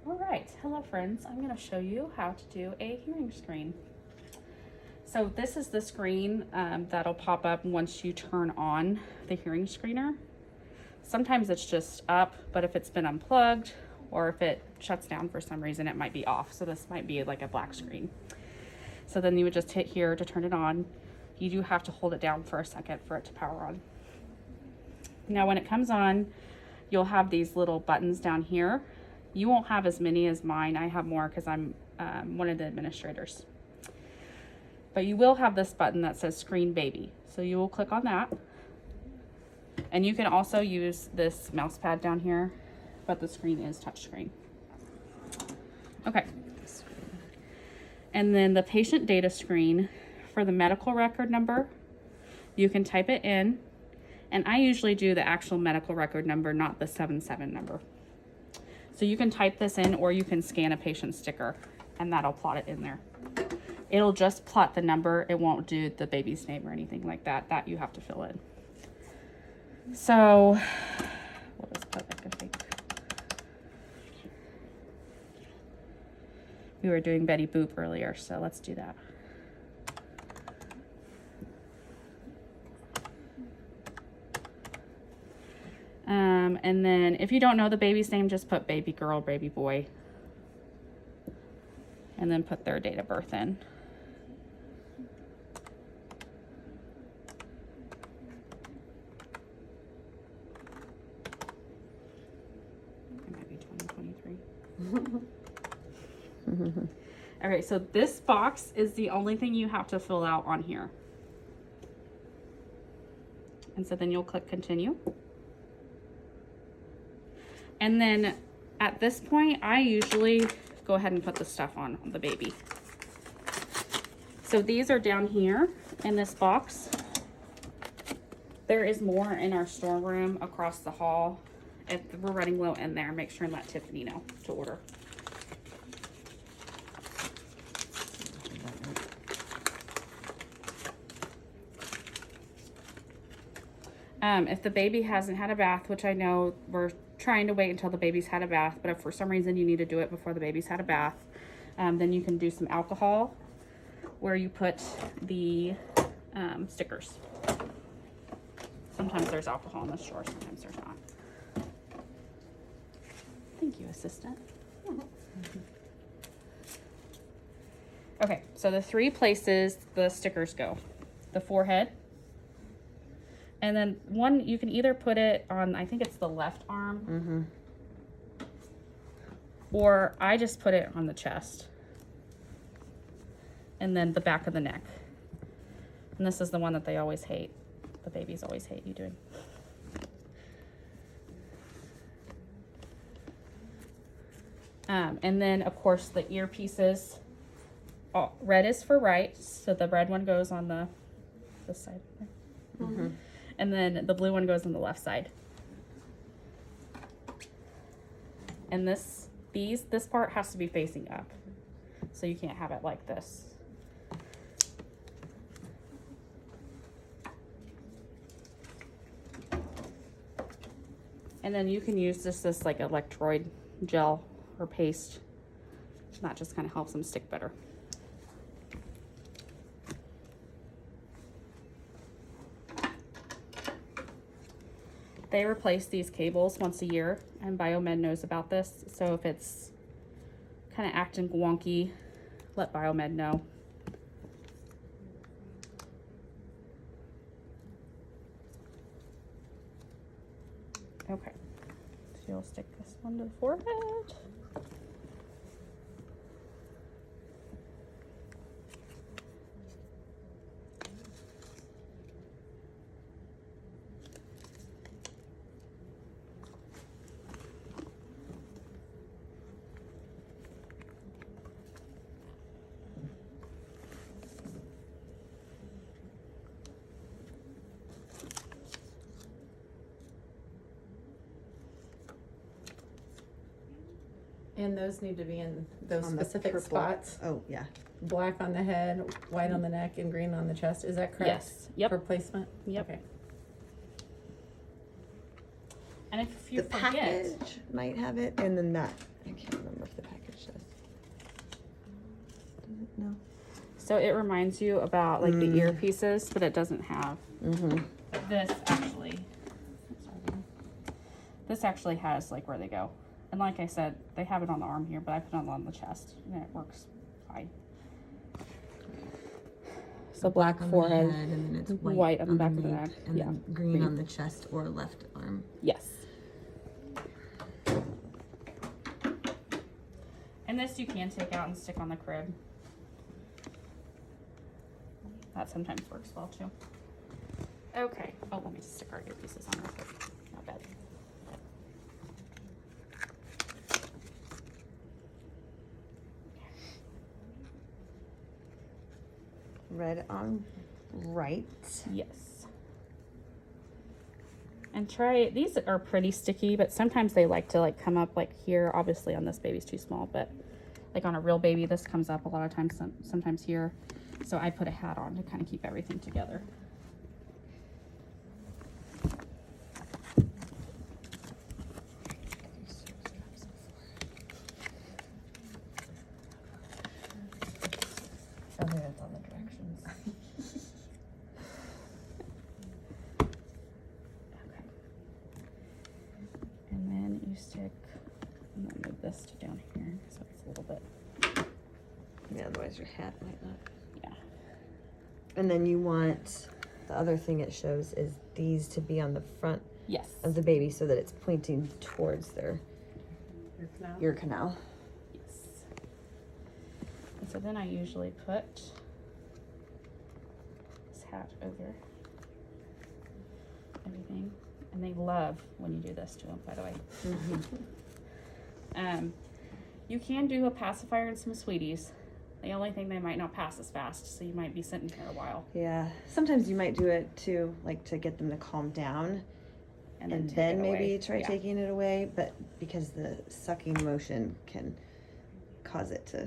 All right, hello friends. I'm going to show you how to do a hearing screen. So this is the screen that'll pop up once you turn on the hearing screener. Sometimes it's just up, but if it's been unplugged or if it shuts down for some reason, it might be off. So this might be like a black screen. So then you would just hit here to turn it on. You do have to hold it down for a second for it to power on. Now when it comes on, you'll have these little buttons down here. You won't have as many as mine. I have more because I'm one of the administrators. But you will have this button that says Screen Baby. So you will click on that. And you can also use this mouse pad down here, but the screen is touchscreen. Okay. And then the patient data screen, for the medical record number, you can type it in. And I usually do the actual medical record number, not the 77 number. So you can type this in, or you can scan a patient sticker and that'll plot it in there. It'll just plot the number. It won't do the baby's name or anything like that. That you have to fill in. So we'll just put like a fake. We were doing Betty Boop earlier, so let's do that. And then if you don't know the baby's name, just put baby girl, baby boy, and then put their date of birth in. It might be 2023. Okay, so this box is the only thing you have to fill out on here. And so then you'll click continue. And then at this point, I usually go ahead and put the stuff on the baby. So these are down here in this box. There is more in our storeroom across the hall. If we're running low in there, make sure and let Tiffany know to order. If the baby hasn't had a bath, which I know we're trying to wait until the baby's had a bath, but if for some reason you need to do it before the baby's had a bath, then you can do some alcohol where you put the stickers. Sometimes there's alcohol in the store, sometimes there's not. Thank you, assistant. Okay, so the 3 places the stickers go: the forehead, and then one, you can either put it on, I think it's the left arm, or I just put it on the chest, and then the back of the neck. And this is the one that they always hate. The babies always hate you doing. And then, of course, the earpieces. Oh, red is for right, so the red one goes on this side. And then the blue one goes on the left side. And this part has to be facing up, so you can't have it like this. And then you can use this like electroid gel or paste. That just kind of helps them stick better. They replace these cables once a year, and Biomed knows about this. So if it's kind of acting wonky, let Biomed know. Okay, so you'll stick this one to the forehead. And those need to be in those On the specific purple. spots. Oh, yeah. Black on the head, white on the neck, and green on the chest. Is that correct? Yes. Yep. For placement? Yep. Okay. And if you The forget, package might have it, and then that I can't remember if the package says. Does it? No. So it reminds you about like the earpieces, but it doesn't have. Mm-hmm. But this actually, this actually has like where they go. And like I said, they have it on the arm here, but I put it on the chest and it works fine. So black on forehead, the head, and then it's white on the back of the underneath, neck. and Yeah. then green on the chest or left arm. Yes. And this you can take out and stick on the crib. That sometimes works well too. Okay. Oh, let me just stick our earpieces on real quick. Not bad. Red on right. Yes. And try, these are pretty sticky, but sometimes they like to like come up like here. Obviously on this baby's too small, but like on a real baby, this comes up a lot of times, sometimes here. So I put a hat on to kind of keep everything together. Oh, there it's on the directions. Okay. And then you stick, I'm gonna move this to down here so it's a little bit, Yeah, otherwise your hat might not. yeah. And then you want, the other thing it shows is these to be on the front Yes. of the baby so that it's pointing towards their Now? ear canal. Yes. And so then I usually put this hat over everything. And they love when you do this to them, by the way. You can do a pacifier and some sweeties. The only thing they might not pass as fast, so you might be sitting here a while. Yeah, sometimes you might do it too, like to get them to calm down, and take then it maybe away. try Yeah. taking it away. But because the sucking motion can cause it to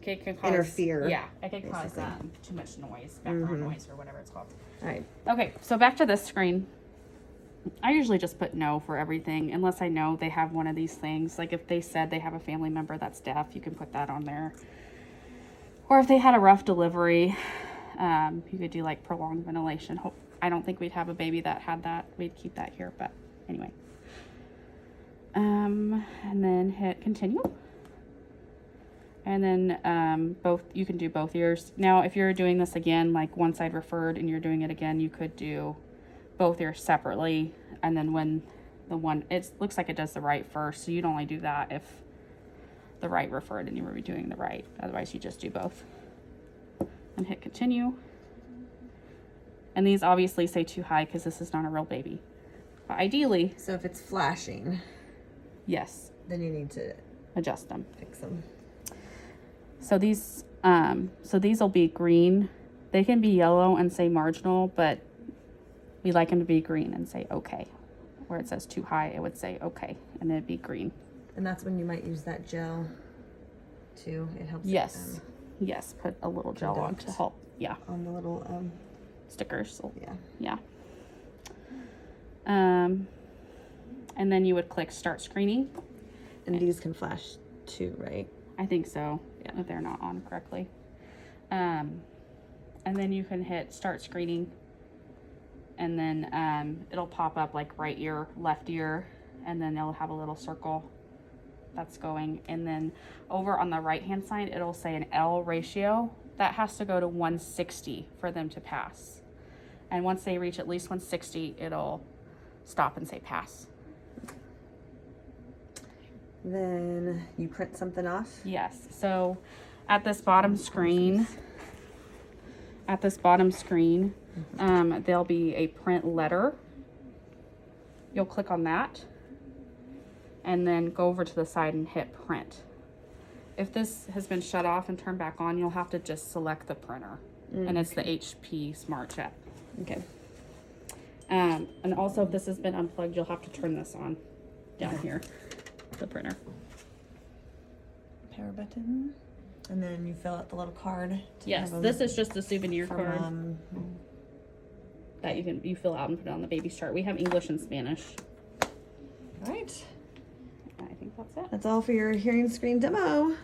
It can cause, interfere. Yeah, it can cause basically. too much noise, background Mhm. noise, or whatever it's called. All right. Okay, so back to this screen. I usually just put no for everything, unless I know they have one of these things. Like if they said they have a family member that's deaf, you can put that on there. Or if they had a rough delivery, you could do like prolonged ventilation. I don't think we'd have a baby that had that. We'd keep that here, but anyway. And then hit continue. And then you can do both ears. Now, if you're doing this again, like one side referred and you're doing it again, you could do both ears separately. And then when it looks like it does the right first, so you'd only do that if the right referred and you were doing the right. Otherwise, you just do both. And hit continue. And these obviously say too high because this is not a real baby. But ideally, So if it's flashing, yes, then you need to adjust them. fix them. So these will be green. They can be yellow and say marginal, but we like them to be green and say okay. Where it says too high, it would say okay, and it'd be green. And that's when you might use that gel too. It helps. Yes, yes. Put a little gel on to conduct. help. Yeah, On the little stickers. yeah. Yeah. And then you would click start screening. And these can flash too, right? I think so. Yeah. If they're not on correctly. And then you can hit start screening. And then it'll pop up like right ear, left ear, and then they'll have a little circle that's going. And then over on the right hand side, it'll say an L ratio. That has to go to 160 for them to pass. And once they reach at least 160, it'll stop and say pass. Then you print something off. Yes. So at this bottom screen, there'll be a print letter. You'll click on that and then go over to the side and hit print. If this has been shut off and turned back on, you'll have to just select the printer. And it's the HP Smart Jet. Okay. And also if this has been unplugged, you'll have to turn this on down here, the printer. Power button. And then you fill out the little card. to Yes, have a- this is just a souvenir for card Mom. that you fill out and put it on the baby's chart. We have English and Spanish. All right. I think That's it. That's all for your hearing screen demo.